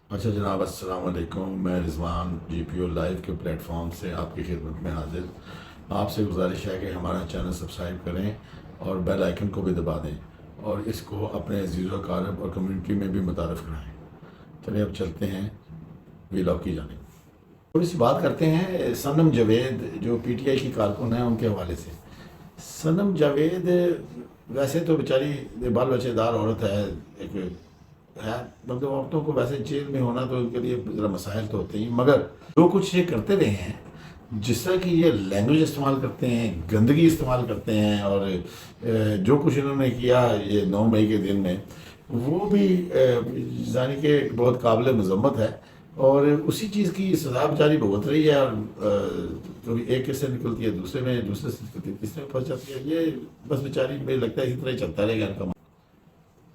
اچھا جناب، السلام علیکم۔ میں رضوان جی پی او لائیو کے پلیٹ فارم سے آپ کی خدمت میں حاضر۔ آپ سے گزارش ہے کہ ہمارا چینل سبسکرائب کریں اور بیل آئیکن کو بھی دبا دیں اور اس کو اپنے عزیز و اقارب اور کمیونٹی میں بھی متعارف کرائیں۔ چلیے اب چلتے ہیں ویلاگ کی جانب۔ تھوڑی سی بات کرتے ہیں صنم جاوید جو پی ٹی آئی کی کارکن ہیں ان کے حوالے سے۔ صنم جاوید ویسے تو بیچاری بال بچے دار عورت ہے، ایک ہے، مطلب عورتوں کو ویسے جیل میں ہونا تو ان کے لیے ذرا مسائل تو ہوتے ہیں، مگر جو کچھ یہ کرتے رہے ہیں، جس طرح کی یہ لینگویج استعمال کرتے ہیں، گندگی استعمال کرتے ہیں، اور جو کچھ انہوں نے کیا یہ 9 مئی کے دن میں، وہ بھی یعنی کہ بہت قابل مذمت ہے، اور اسی چیز کی سزا بیچاری بھگت رہی ہے، اور کبھی ایک سے نکلتی ہے دوسرے میں، دوسرے سے نکلتی ہے تیسرے میں پھنس جاتی ہے۔ یہ بس بیچاری مجھے لگتا ہے اسی طرح ہی چلتا رہے گا ان کا۔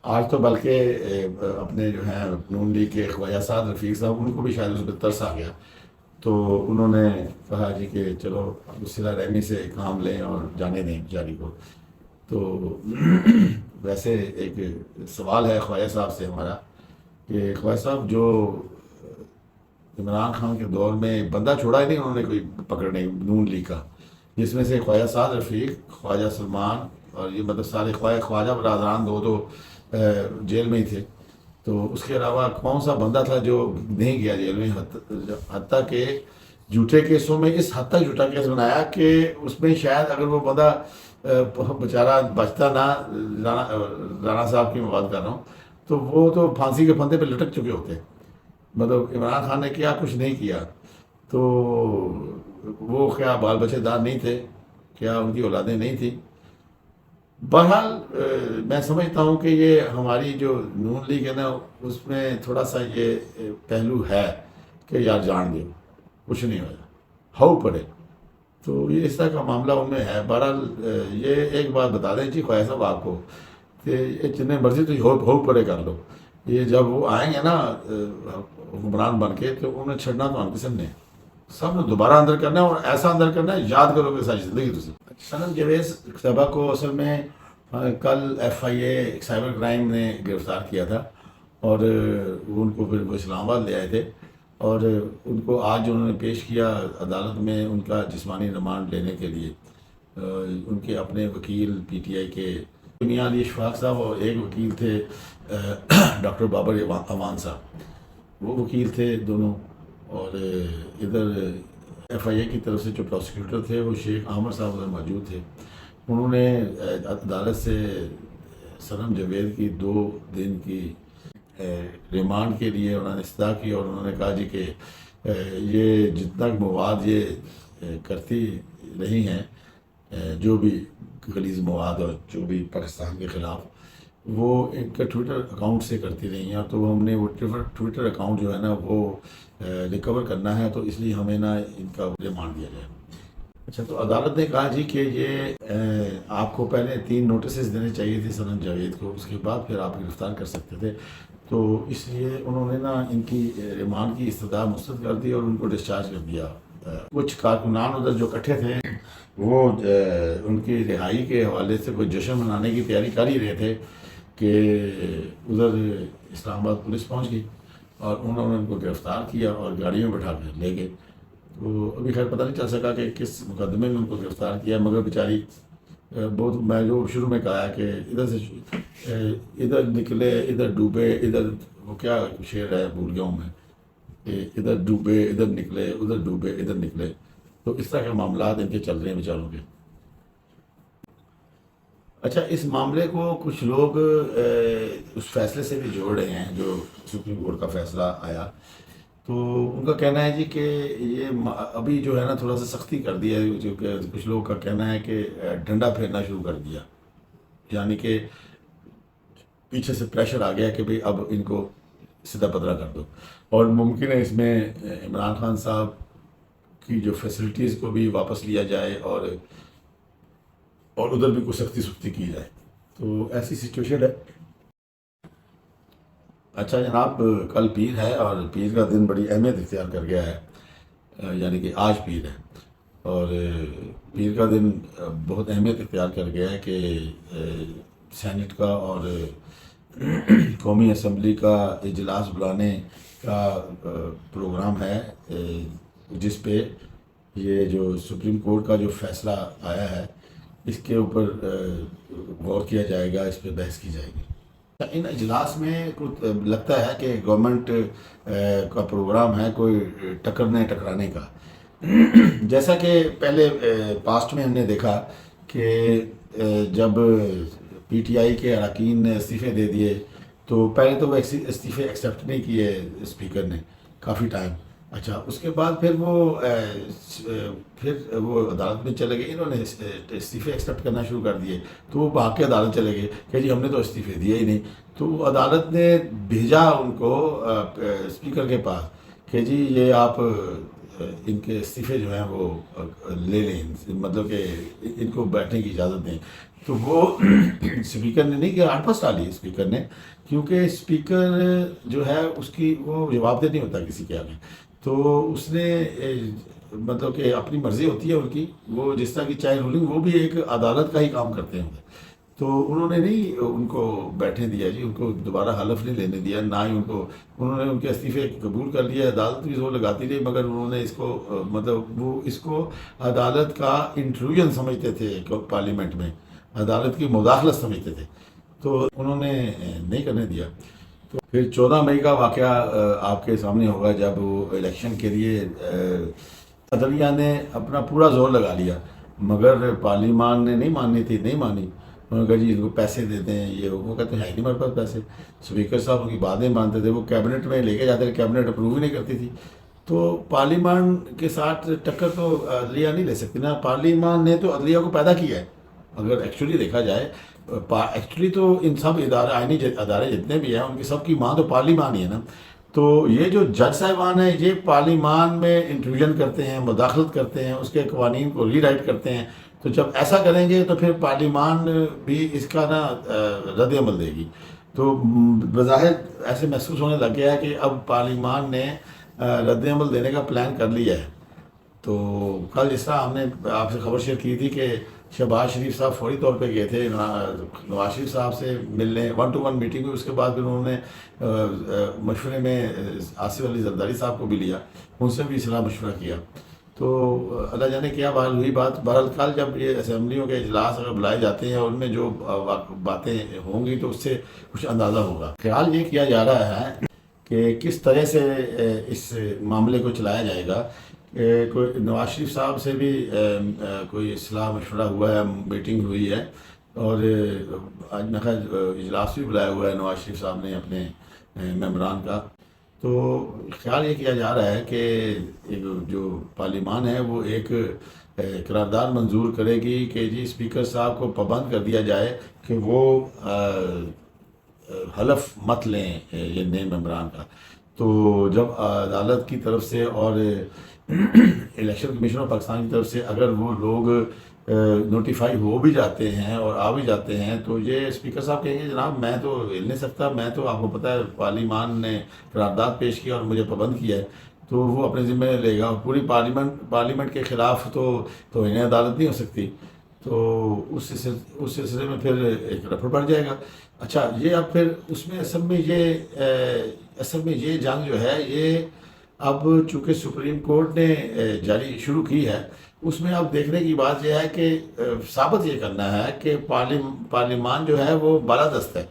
آج تو بلکہ اپنے جو ہیں نون لیگ کے خواجہ سعد رفیق صاحب، ان کو بھی شاید اس پہ ترس آ گیا، تو انہوں نے کہا جی کہ چلو صلہ رحمی سے کام لیں اور جانے دیں بیچاری کو۔ تو ویسے ایک سوال ہے خواجہ صاحب سے ہمارا کہ خواجہ صاحب، جو عمران خان کے دور میں بندہ چھوڑا ہی نہیں انہوں نے کوئی پکڑنے نون لیگ کا، جس میں سے خواجہ سعد رفیق، خواجہ سلمان، اور یہ مطلب سارے خواجہ برادران دو جیل میں ہی تھے، تو اس کے علاوہ کون سا بندہ تھا جو نہیں گیا جیل میں؟ حتیٰ کہ جھوٹے کیسوں میں اس حد تک جھوٹا کیس بنایا کہ اس میں شاید اگر وہ بندہ بیچارہ بچتا نہ، رانا صاحب کی میں بات کر رہا ہوں، تو وہ تو پھانسی کے پھندے پہ لٹک چکے ہوتے۔ مطلب عمران خان نے کیا کچھ نہیں کیا، تو وہ کیا بال بچے دار نہیں تھے؟ کیا ان کی اولادیں نہیں تھیں؟ بہرحال میں سمجھتا ہوں کہ یہ ہماری جو نون لیگ ہے نا، اس میں تھوڑا سا یہ پہلو ہے کہ یار جان دو، کچھ نہیں ہویا، ہو پڑے، تو یہ اس طرح کا معاملہ ان میں ہے۔ بہرحال یہ ایک بات بتا دیں جی خواجہ صاحب آپ کو کہ یہ جتنے مرضی تو ہو پڑے کر لو، یہ جب وہ آئیں گے نا حکمران بن کے، تو انہیں چھڑنا تو ہم کسی نے سب نے دوبارہ اندر کرنا ہے، اور ایسا اندر کرنا ہے یاد کرو گے ساری زندگی تھی۔ صنم جاوید صاحبہ کو اصل میں کل F I A cyber crime نے گرفتار کیا تھا، اور ان کو پھر وہ اسلام آباد لے آئے تھے، اور ان کو آج انہوں نے پیش کیا عدالت میں ان کا جسمانی ریمانڈ لینے کے لیے۔ ان کے اپنے وکیل پی ٹی آئی کے میاں علی اشفاق صاحب، اور ایک وکیل تھے ڈاکٹر بابر امان صاحب، وہ وکیل تھے دونوں، اور ادھر ایف آئی اے کی طرف سے جو پروسیکیوٹر تھے وہ شیخ عامر صاحب ادھر موجود تھے۔ انہوں نے عدالت سے صنم جاوید کی 2 دن کی ریمانڈ کے لیے انہوں نے استدعا کی، اور انہوں نے کہا جی کہ یہ جتنا مواد یہ کرتی رہی ہیں، جو بھی غلیظ مواد اور جو بھی پاکستان کے خلاف، وہ ان کا ٹویٹر اکاؤنٹ سے کرتی رہی ہیں، تو ہم نے وہ ٹویٹر اکاؤنٹ جو ہے نا وہ ریکور کرنا ہے، تو اس لیے ہمیں نا ان کا ریمانڈ دیا جائے۔ اچھا، تو عدالت نے کہا جی کہ یہ آپ کو پہلے 3 نوٹسز دینے چاہیے تھے صنم جاوید کو، اس کے بعد پھر آپ گرفتار کر سکتے تھے، تو اس لیے انہوں نے نا ان کی ریمانڈ کی استدعا مسترد کر دی اور ان کو ڈسچارج کر دیا۔ کچھ کارکنان ادھر جو اکٹھے تھے، وہ ان کی رہائی کے حوالے سے کوئی جشن منانے کی تیاری کر ہی رہے تھے کہ ادھر اسلام آباد پولیس پہنچ گئی، اور انہوں نے ان کو گرفتار کیا اور گاڑیوں میں بٹھا کر لے گئے۔ تو ابھی خیر پتہ نہیں چل سکا کہ کس مقدمے میں ان کو گرفتار کیا، مگر بیچاری بہت، میں جو شروع میں کہا کہ ادھر سے ادھر نکلے ادھر ڈوبے، ادھر وہ کیا شعر ہے بھول گیا ہوں میں، کہ ادھر ڈوبے ادھر نکلے، ادھر ڈوبے ادھر نکلے، تو اس طرح کے معاملات ان کے چل رہے ہیں بیچاروں کے۔ اچھا، اس معاملے کو کچھ لوگ اس فیصلے سے بھی جوڑ رہے ہیں جو سپریم کورٹ کا فیصلہ آیا، تو ان کا کہنا ہے جی کہ یہ ابھی جو ہے نا تھوڑا سا سختی کر دی ہے، جو کہ کچھ لوگوں کا کہنا ہے کہ ڈنڈا پھیرنا شروع کر دیا، یعنی کہ پیچھے سے پریشر آ گیا کہ بھئی اب ان کو سیدھا پدرا کر دو، اور ممکن ہے اس میں عمران خان صاحب کی جو فیسلٹیز کو بھی واپس لیا جائے، اور ادھر بھی کوئی سختی کی جائے، تو ایسی سچویشن ہے۔ اچھا جناب، کل پیر ہے، اور پیر کا دن بڑی اہمیت اختیار کر گیا ہے، یعنی کہ آج پیر ہے، اور پیر کا دن بہت اہمیت اختیار کر گیا ہے کہ سینٹ کا اور قومی اسمبلی کا اجلاس بلانے کا پروگرام ہے جس پہ یہ جو سپریم کورٹ کا جو فیصلہ آیا ہے اس کے اوپر غور کیا جائے گا، اس پہ بحث کی جائے گی۔ ان اجلاس میں کچھ لگتا ہے کہ گورنمنٹ کا پروگرام ہے کوئی ٹکرانے کا، جیسا کہ پہلے پاسٹ میں ہم نے دیکھا کہ جب پی ٹی آئی کے اراکین نے استعفے دے دیے تو پہلے تو وہ استعفے ایکسیپٹ نہیں کیے اسپیکر نے کافی ٹائم، اچھا اس کے بعد پھر وہ عدالت میں چلے گئے، انہوں نے استعفے ایکسیپٹ کرنا شروع کر دیے، تو وہ بھاگ کے عدالت چلے گئے کہ جی ہم نے تو استعفے دیے ہی نہیں، تو عدالت نے بھیجا ان کو اسپیکر کے پاس کہ جی یہ آپ ان کے استعفے جو ہیں وہ لے لیں، مطلب کہ ان کو بیٹھنے کی اجازت دیں۔ تو وہ اسپیکر نے نہیں کیا، ہاتھ پاس ڈالی اسپیکر نے، کیونکہ اسپیکر جو ہے اس کی وہ جواب دہ نہیں ہوتا کسی کے آگے، تو اس نے مطلب کہ اپنی مرضی ہوتی ہے ان کی، وہ جس طرح کی چائلڈ رولنگ، وہ بھی ایک عدالت کا ہی کام کرتے ہیں، تو انہوں نے نہیں ان کو بیٹھنے دیا جی، ان کو دوبارہ حلف نہیں لینے دیا، نہ ہی انہوں نے ان کے استعفے قبول کر لیا، عدالت بھی زور لگاتی رہی، مگر انہوں نے اس کو مطلب وہ اس کو عدالت کا انٹروژن سمجھتے تھے، پارلیمنٹ میں عدالت کی مداخلت سمجھتے تھے، تو انہوں نے نہیں کرنے دیا۔ تو پھر 14 مئی کا واقعہ آپ کے سامنے ہوگا، جب وہ الیکشن کے لیے عدلیہ نے اپنا پورا زور لگا لیا، مگر پارلیمان نے نہیں مانی تھی، نہیں مانی، انہوں نے کہا جی ان کو پیسے دیتے ہیں، یہ وہ کہتے ہیں ہے نہیں ہمارے پاس پیسے، اسپیکر صاحب ان کی بات نہیں مانتے تھے، وہ کیبنٹ میں لے کے جاتے تھے، کیبنٹ اپروو ہی نہیں کرتی تھی، تو پارلیمان کے ساتھ ٹکر تو عدلیہ نہیں لے سکتی نا، پارلیمان نے تو عدلیہ کو پیدا کیا ہے، اگر ایکچولی دیکھا جائے، ایکچولی تو ان سب آئینی ادارے جتنے بھی ہیں ان کی سب کی ماں تو پارلیمان ہی ہے نا، تو یہ جو جج صاحبان ہیں یہ پارلیمان میں انٹرویژن کرتے ہیں، مداخلت کرتے ہیں، اس کے قوانین کو ری رائٹ کرتے ہیں، تو جب ایسا کریں گے تو پھر پارلیمان بھی اس کا نا رد عمل دے گی، تو بظاہر ایسے محسوس ہونے لگ گیا ہے کہ اب پارلیمان نے رد عمل دینے کا پلان کر لیا ہے۔ تو کل جس طرح ہم نے آپ سے خبر شیئر کی تھی کہ شہباز شریف صاحب فوری طور پہ گئے تھے نواز شریف صاحب سے ملنے، 1-to-1 میٹنگ ہوئی، اس کے بعد پھر انہوں نے مشورے میں آصف علی زرداری صاحب کو بھی لیا، ان سے بھی صلاح مشورہ کیا، تو اللہ جانے کیا بحال ہوئی بات۔ بہرحال کل جب یہ اسمبلیوں کے اجلاس اگر بلائے جاتے ہیں اور ان میں جو باتیں ہوں گی تو اس سے کچھ اندازہ ہوگا۔ خیال یہ کیا جا رہا ہے کہ کس طرح سے اس معاملے کو چلایا جائے گا، کوئی نواز شریف صاحب سے بھی کوئی صلاح مشورہ ہوا ہے، میٹنگ ہوئی ہے، اور آج میرا اجلاس بھی بلایا ہوا ہے نواز شریف صاحب نے اپنے ممبران کا، تو خیال یہ کیا جا رہا ہے کہ جو پارلیمان ہے وہ ایک قرارداد منظور کرے گی کہ جی اسپیکر صاحب کو پابند کر دیا جائے کہ وہ حلف مت لیں یہ نئے ممبران کا، تو جب عدالت کی طرف سے اور الیکشن کمیشن آف پاکستان کی طرف سے اگر وہ لوگ نوٹیفائی ہو بھی جاتے ہیں اور آ بھی جاتے ہیں تو یہ اسپیکر صاحب کہیں گے جناب میں تو ہل نہیں سکتا، میں تو آپ کو پتہ ہے پارلیمان نے قرارداد پیش کیا اور مجھے پابند کیا ہے، تو وہ اپنے ذمہ لے گا، پوری پارلیمنٹ کے خلاف تو انہیں عدالت نہیں ہو سکتی، تو اس سلسلے میں پھر ایک رفڑ پڑ جائے گا۔ اچھا یہ اب پھر اس میں اصل میں یہ جنگ جو ہے یہ اب چونکہ سپریم کورٹ نے جاری شروع کی ہے، اس میں اب دیکھنے کی بات یہ ہے کہ ثابت یہ کرنا ہے کہ پارلیمان جو ہے وہ بالادست ہے،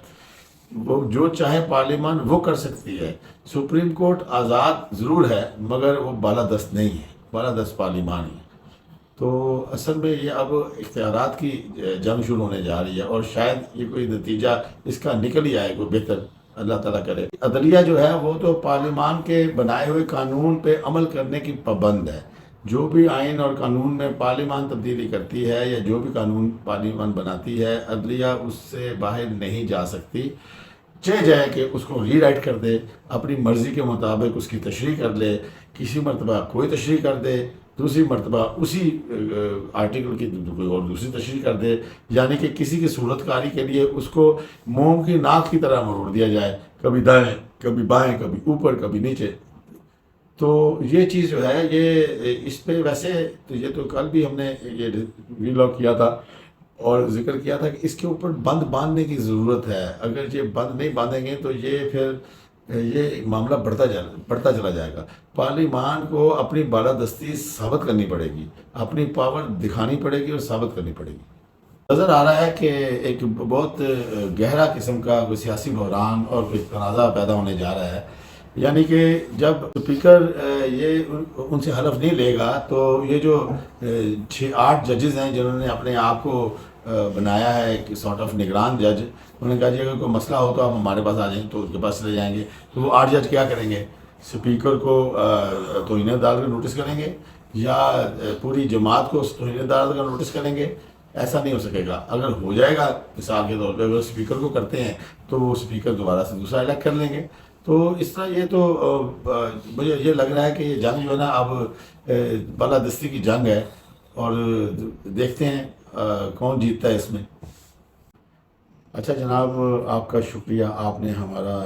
وہ جو چاہے پارلیمان وہ کر سکتی ہے، سپریم کورٹ آزاد ضرور ہے مگر وہ بالادست نہیں ہے، بالادست پارلیمان ہی ہے، تو اصل میں یہ اب اختیارات کی جنگ شروع ہونے جا رہی ہے، اور شاید یہ کوئی نتیجہ اس کا نکل ہی آئے، کوئی بہتر اللہ تعالیٰ کرے۔ عدلیہ جو ہے وہ تو پارلیمان کے بنائے ہوئے قانون پہ عمل کرنے کی پابند ہے، جو بھی آئین اور قانون میں پارلیمان تبدیلی کرتی ہے یا جو بھی قانون پارلیمان بناتی ہے، عدلیہ اس سے باہر نہیں جا سکتی، چاہے جائے کہ اس کو ری رائٹ کر دے، اپنی مرضی کے مطابق اس کی تشریح کر لے، کسی مرتبہ کوئی تشریح کر دے، دوسری مرتبہ اسی آرٹیکل کی کوئی اور دوسری تشریح کر دے، یعنی کہ کسی کی صورت کاری کے لیے اس کو موم کی ناک کی طرح مروڑ دیا جائے، کبھی دائیں کبھی بائیں کبھی اوپر کبھی نیچے۔ تو یہ چیز جو ہے یہ اس پہ ویسے تو یہ تو کل بھی ہم نے یہ ویلاگ کیا تھا اور ذکر کیا تھا کہ اس کے اوپر بند باندھنے کی ضرورت ہے، اگر یہ بند نہیں باندھیں گے تو یہ پھر یہ معاملہ بڑھتا چلا جائے گا۔ پارلیمان کو اپنی بالادستی ثابت کرنی پڑے گی، اپنی پاور دکھانی پڑے گی اور ثابت کرنی پڑے گی۔ نظر آ رہا ہے کہ ایک بہت گہرا قسم کا کوئی سیاسی بحران اور کوئی تنازع پیدا ہونے جا رہا ہے، یعنی کہ جب اسپیکر یہ ان سے حلف نہیں لے گا تو یہ جو 6-8 ججز ہیں جنہوں نے اپنے آپ کو بنایا ہے ایک سارٹ آف نگران جج، انہوں نے کہا جی اگر کوئی مسئلہ ہو تو آپ ہمارے پاس آ جائیں، تو ان کے پاس چلے جائیں گے، تو وہ 8 جج کیا کریں گے؟ اسپیکر کو توہین عدالت کا نوٹس کریں گے یا پوری جماعت کو توہین عدالت کا نوٹس کریں گے؟ ایسا نہیں ہو سکے گا۔ اگر ہو جائے گا مثال کے طور پہ اگر اسپیکر کو کرتے ہیں تو وہ اسپیکر دوبارہ سے دوسرا الیکٹ کر لیں گے۔ تو اس طرح یہ تو مجھے یہ لگ رہا ہے کہ یہ جنگ جو ہے نا اب بالادستی کی جنگ ہے، اور دیکھتے ہیں کون جیتتا ہے اس میں۔ اچھا جناب، آپ کا شکریہ، آپ نے ہمارا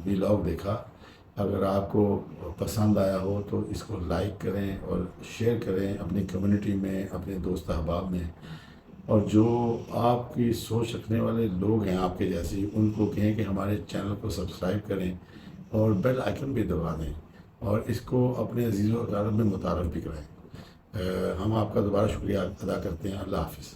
ولاگ دیکھا۔ اگر آپ کو پسند آیا ہو تو اس کو لائک کریں اور شیئر کریں اپنی کمیونٹی میں، اپنے دوست احباب میں، اور جو آپ کی سوچ رکھنے والے لوگ ہیں آپ کے جیسے، ان کو کہیں کہ ہمارے چینل کو سبسکرائب کریں اور بیل آئیکن بھی دبا دیں، اور اس کو اپنے عزیز و اقارب میں متعارف بھی کرائیں۔ ہم آپ کا دوبارہ شکریہ ادا کرتے ہیں۔ اللہ حافظ۔